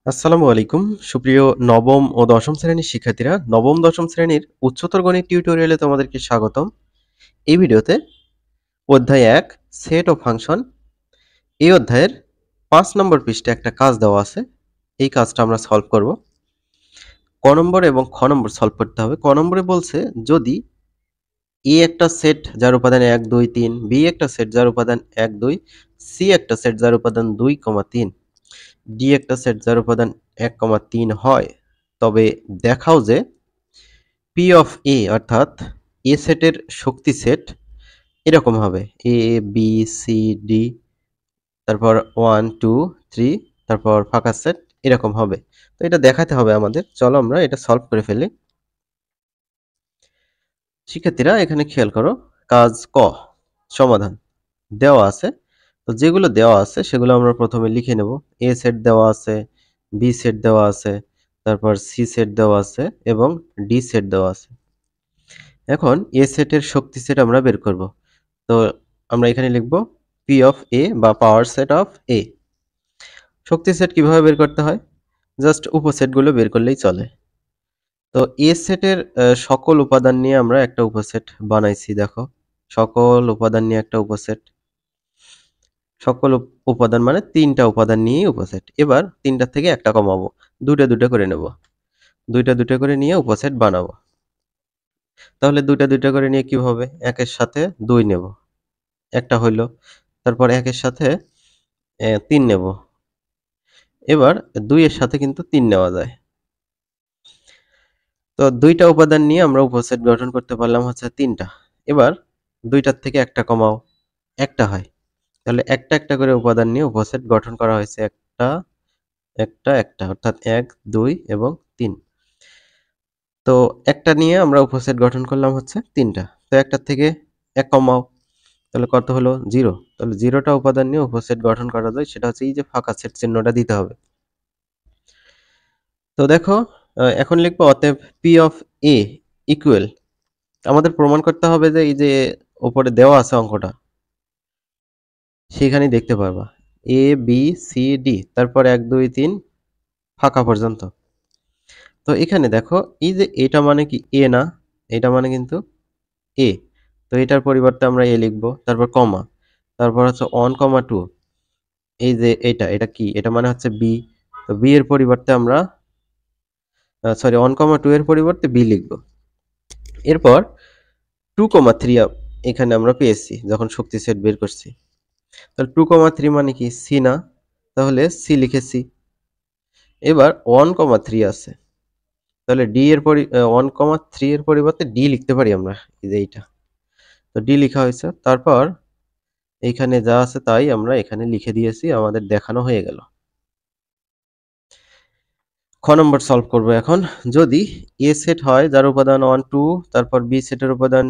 আসসালামু আলাইকুম সুপ্রিয় নবম ও দশম শ্রেণীর শিক্ষার্থীরা নবম দশম শ্রেণীর উচ্চতর গণিত টিউটোরিয়ালে তোমাদেরকে স্বাগতম। এই ভিডিওতে অধ্যায় ১ সেট ও ফাংশন এই অধ্যায়ের ৫ নম্বর পৃষ্ঠায় একটা কাজ দেওয়া আছে। এই কাজটা আমরা সলভ করব। ক নম্বর এবং খ নম্বর সলভ করতে হবে। ক নম্বরে বলছে যদি এ একটা সেট যার উপাদান ১ ২ ৩, বি একটা সেট যার উপাদান ১ ২, সি একটা সেট যার উপাদান ২, ৩, ডি একটা সেট যার উপাদান ১,৩ হয়, তবে দেখাও যে পি অফ এ অর্থাৎ এ সেটের শক্তি সেট এরকম হবে এ বি সি ডি, তারপর 1 2 3, তারপর ফাঁকা সেট এরকম হবে। তো এটা দেখাতে হবে আমাদের। চলো আমরা এটা সলভ করে ফেলি। শিক্ষার্থীরা এখানে খেয়াল করো, কাজ ক সমাধান দেওয়া আছে। তো যেগুলো দেওয়া আছে সেগুলো আমরা প্রথমে লিখে নেব। এ সেট দেওয়া আছে, বি সেট দেওয়া আছে, তারপর সি সেট দেওয়া আছে এবং ডি সেট দেওয়া আছে। এখন এ সেটের শক্তি সেট আমরা বের করব। তো আমরা এখানে লিখব পি অফ এ বা power set of A. Shakti set কিভাবে বের করতে হয়? জাস্ট উপসেটগুলো বের করলেই চলে। তো এ সেটের সকল উপাদান নিয়ে আমরা একটা উপসেট বানাইছি দেখো। সকল উপাদান নিয়ে একটা উপসেট। সকল উপাদান মানে ৩টা উপাদান নিয়েই উপসেট। এবার ৩টা থেকে একটা কমাবো। ২টা ২টা করে নেব। ২টা ২টা করে নিয়ে উপসেট বানাবো। তাহলে ২টা ২টা করে নিয়ে কি হবে? ১ এর সাথে ২ নেব। একটা হইল। তারপর ১ এর সাথে ৩ নেব। এবার ২ এর সাথে কিন্তু ৩ নেওয়া যায়। তো ২টা উপাদান নিয়ে আমরা উপসেট গঠন করতে পারলাম হচ্ছে ৩টা। এবার ২টার থেকে একটা কমাও, একটা হয়। তাহলে একটা একটা করে উপাদান নিয়ে উপসেট গঠন করা হয়েছে। একটা, একটা, একটা অর্থাৎ ১, ২ এবং ৩। তো একটা নিয়ে আমরা উপসেট গঠন করলাম হচ্ছে ৩টা। তো একটার থেকে ১ কমাও। তাহলে কত হলো? 0। তাহলে 0টা উপাদান নিয়ে উপসেট গঠন করা যায়। সেটা হচ্ছে এই যে ফাঁকা সেট চিহ্নটা দিতে হবে। তো দেখো এখন লিখবো অতএব পি অফ এ ইকুয়াল, আমাদের প্রমাণ করতে হবে যে এই যে উপরে দেওয়া আছে অঙ্কটা সেখানেই দেখতে পারবা এ বি সি ডি, তারপর ১ ২ ৩ ফাঁকা পর্যন্ত। তো এখানে দেখো এই যে এটা মানে কি এ না, এটা মানে কিন্তু এ। তো এটার পরিবর্তে আমরা এ লিখবো, তারপর কমা, তারপর হচ্ছে 1, 2, এই যে এটা কি? এটা মানে হচ্ছে বি। তো বি এর পরিবর্তে আমরা সরি 1, 2 এর পরিবর্তে বি লিখবো। এরপর 2, 3 এখানে আমরা পেয়েছি যখন শক্তি সেট বের করছি। তাহলে 2, 3 মানে কি? সি না? তাহলে সি লিখেছি। এবার 1, 3 আছে। তাহলে ডি এর 1, 3 এর পরিবর্তে ডি লিখতে পারি আমরা। এই যে এইটা। তো ডি লিখা হয়েছে। তারপর এইখানে যা আছে তাই আমরা এখানে লিখে দিয়েছি। আমাদের দেখানো হয়ে গেল। খ নম্বর সলভ করব এখন। যদি এ সেট হয় যার উপাদান 1 2, তারপর বি সেটের উপাদান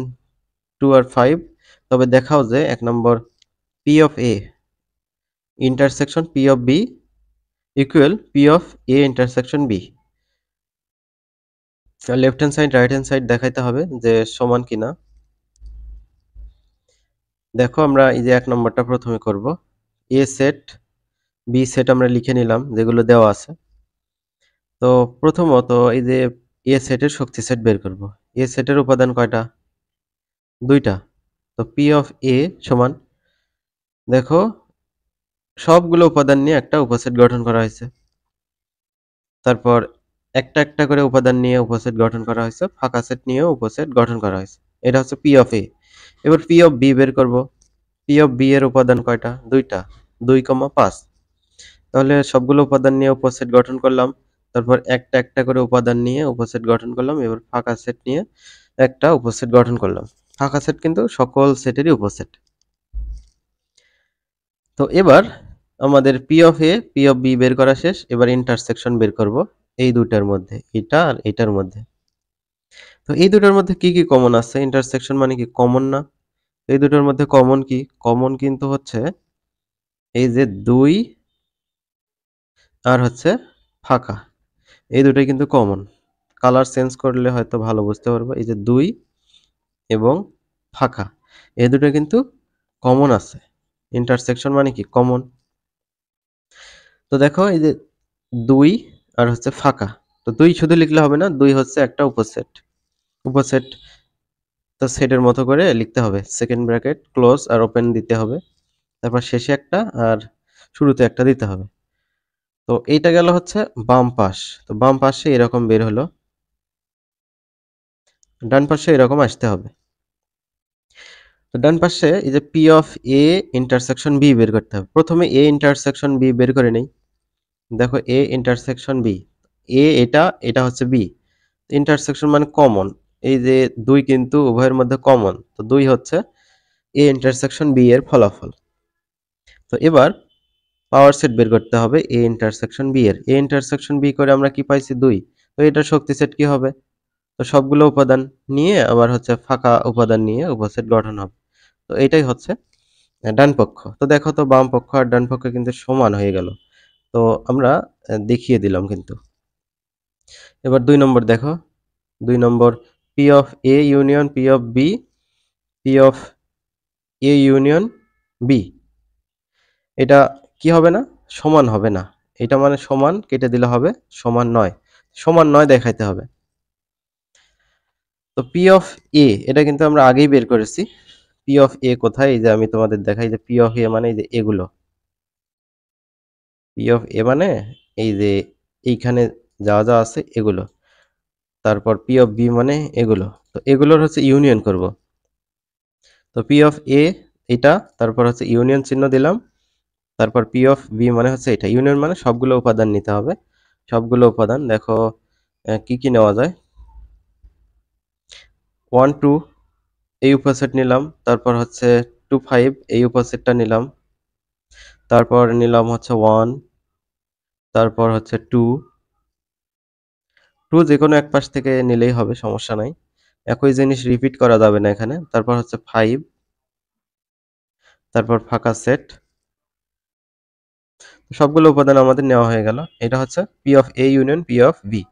2 আর 5, তবে দেখাও যে ১ নম্বর P of A intersection P of B equal P of A intersection B. Left hand side right hand side দেখাইতে হবে যে সমান কিনা। দেখো আমরা এই যে ১ নম্বরটা প্রথমে করব। এ সেট বি সেট আমরা লিখে নিলাম যেগুলো দেওয়া আছে। তো প্রথমত এই যে এ সেটের শক্তি সেট বের করব। এ সেটের উপাদান কয়টা? ২টা। তো পি অফ এ সমান, দেখো সবগুলো উপাদান নিয়ে একটা উপসেট গঠন করা হয়েছে। তারপর একটা একটা করে উপাদান নিয়ে উপসেট গঠন করা হয়েছে, ফাঁকা সেট নিয়েও উপসেট গঠন করা হয়েছে। এটা হচ্ছে পি অফ এ। এবার পি অফ বি বের করব। পি অফ বি এর উপাদান কয়টা? ২টা। ২,৫। তাহলে সবগুলো উপাদান নিয়ে উপসেট গঠন করলাম। তারপর একটা একটা করে উপাদান নিয়ে উপসেট গঠন করলাম। এবার ফাঁকা সেট নিয়ে একটা উপসেট গঠন করলাম। ফাঁকা সেট কিন্তু সকল সেটেরই উপসেট। তো এবার আমাদের P of A P of B বের করা শেষ। এবার ইন্টারসেকশন বের করব এই দুটার মধ্যে, এটা আর এটার মধ্যে। তো এই দুটার মধ্যে কি কি কমন আছে? ইন্টারসেকশন মানে কি কমন না? এই দুটার মধ্যে কমন কি? কমন কিন্তু হচ্ছে এই যে ২ আর হচ্ছে ফাঁকা। এই দুটাই কিন্তু কমন। কালার চেঞ্জ করলে হয়তো ভালো বুঝতে পারবো। এই যে ২ এবং ফাঁকা, এই দুটো কিন্তু কমন আছে। ইন্টারসেকশন মানে কি কমন। তো দেখো এই যে 2 আর হচ্ছে ফাঁকা। তো 2 শুধু লিখলে হবে না, 2 হচ্ছে একটা উপসেট। উপসেট তো সেটের মতো করে লিখতে হবে। সেকেন্ড ব্র্যাকেট ক্লোজ আর ওপেন দিতে হবে। তারপর শেষে একটা আর শুরুতে একটা দিতে হবে। তো এইটা গেল হচ্ছে বাম পাশ। তো বাম পাশে এরকম বের হলো। ডান পাশে এরকম আসতে হবে। তো ডান পাশে এই যে P of A intersection B বের করতে হবে। প্রথমে এ ইন্টারসেকশন বি বের করে নেই। দেখো এ ইন্টারসেকশন বি, এটা হচ্ছে বি। ইন্টারসেকশন মানে কমন। এই যে 2 কিন্তু উভয়ের মধ্যে কমন। তো 2 হচ্ছে এ ইন্টারসেকশন বি এর ফলাফল। তো এবার পাওয়ার সেট বের করতে হবে এ ইন্টারসেকশন বি এর। এ ইন্টারসেকশন বি করে আমরা কি পাইছি 2। তো এটার শক্তি সেট কি হবে? তো সবগুলো উপাদান নিয়ে আবার হচ্ছে ফাঁকা উপাদান নিয়ে উপসেট গঠন হবে। তো এটাই হচ্ছে ডান পক্ষ। তো দেখো তো বাম পক্ষ আর ডান পক্ষ কিন্তু সমান হয়ে গেল। তো আমরা দেখিয়ে দিলাম কিন্তু। এবার 2 নম্বর দেখো। 2 নম্বর P of A union P of B, P of A union B. এটা কি হবে না? সমান হবে না। এটা মানে সমান কেটে দিলে হবে সমান নয়। সমান নয় দেখাইতে হবে। তো পি অফ এ এটা কিন্তু আমরা আগেই বের করেছি। পি অফ এ কোথায়? এই যে আমি তোমাদের দেখাই যে পি অফ এ মানে এই যে এগুলো। পি অফ এ মানে এই যে এইখানে যা আছে এগুলো। তারপর পি অফ বি মানে এগুলো। তো এগুলোর হচ্ছে ইউনিয়ন করব। তো পি অফ এ এটা, তারপর হচ্ছে ইউনিয়ন চিহ্ন দিলাম। তারপর পি অফ বি মানে হচ্ছে এটা। ইউনিয়ন মানে সবগুলো উপাদান নিতে হবে। সবগুলো উপাদান দেখো কি কি নেওয়া যায়। 1 2 এই উপসেট নিলাম। তারপর হচ্ছে 2 5 এই উপসেটটা নিলাম। তারপর নিলাম হচ্ছে 1, তারপর হচ্ছে 2 যেকোনো এক পাশ থেকে নিলেই হবে, সমস্যা নাই। একই জিনিস রিপিট করা যাবে না এখানে। তারপর হচ্ছে 5, তারপর ফাঁকা সেট। সবগুলো উপাদান আমাদের নেওয়া হয়ে গেল। এটা হচ্ছে P of A union P of B.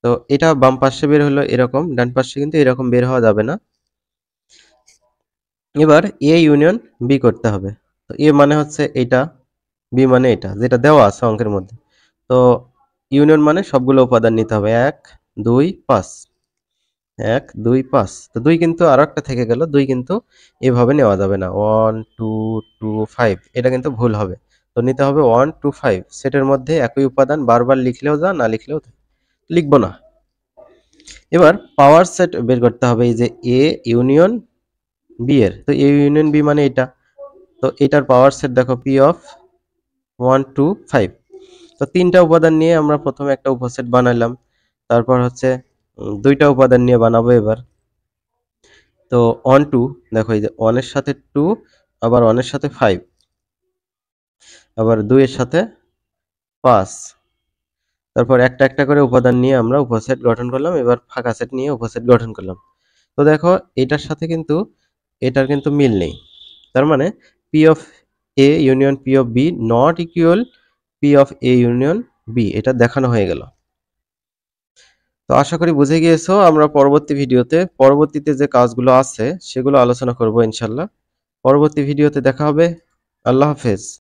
তো এটা বাম পাশে বের হলো এরকম, ডান পাশে কিন্তু এরকম বের হওয়া যাবে না। এবার এ ইউনিয়ন বি করতে হবে। তো এ মানে হচ্ছে এটা, বি মানে এটা, যেটা দেওয়া আছে অঙ্কের মধ্যে। তো ইউনিয়ন মানে সবগুলো উপাদান নিতে হবে। 1 2 5, 1 2 5। তো 2 কিন্তু আরো একটা থেকে গেল। 2 কিন্তু এভাবে নেওয়া যাবে না। 1 2 2 5 এটা কিন্তু ভুল হবে। তো নিতে হবে 1 2 5। সেটের মধ্যে একই উপাদান বারবার লিখলেও যা, না লিখলেও লিখবো না। এবার পাওয়ার সেট বের করতে হবে এই যে এ ইউনিয়ন বি এর। তো এ ইউনিয়ন বি মানে এটা। তো এটার পাওয়ার সেট দেখো পি অফ 1 2 5। তো তিনটা উপাদান নিয়ে আমরা প্রথমে একটা উপসেট বানাইলাম। তারপর হচ্ছে দুইটা উপাদান নিয়ে বানাবো এবার। তো 1 2 দেখো এই যে 1 এর সাথে 2, আবার 1 এর সাথে 5, আবার 2 এর সাথে 5। তারপর একটা একটা করে উপাদান নিয়ে আমরা উপসেট গঠন করলাম। এবার ফাঁকা সেট নিয়ে উপসেট গঠন করলাম। তো দেখো এটার সাথে কিন্তু এটার কিন্তু মিল নেই। তার মানে P of A union P of B not equal P of A union B, এটা দেখানো হয়ে গেল। তো আশা করি বুঝে গিয়েছো। আমরা পরবর্তীতে যে কাজগুলো আছে সেগুলো আলোচনা করব ইনশাল্লাহ। পরবর্তী ভিডিওতে দেখা হবে। আল্লাহ হাফেজ।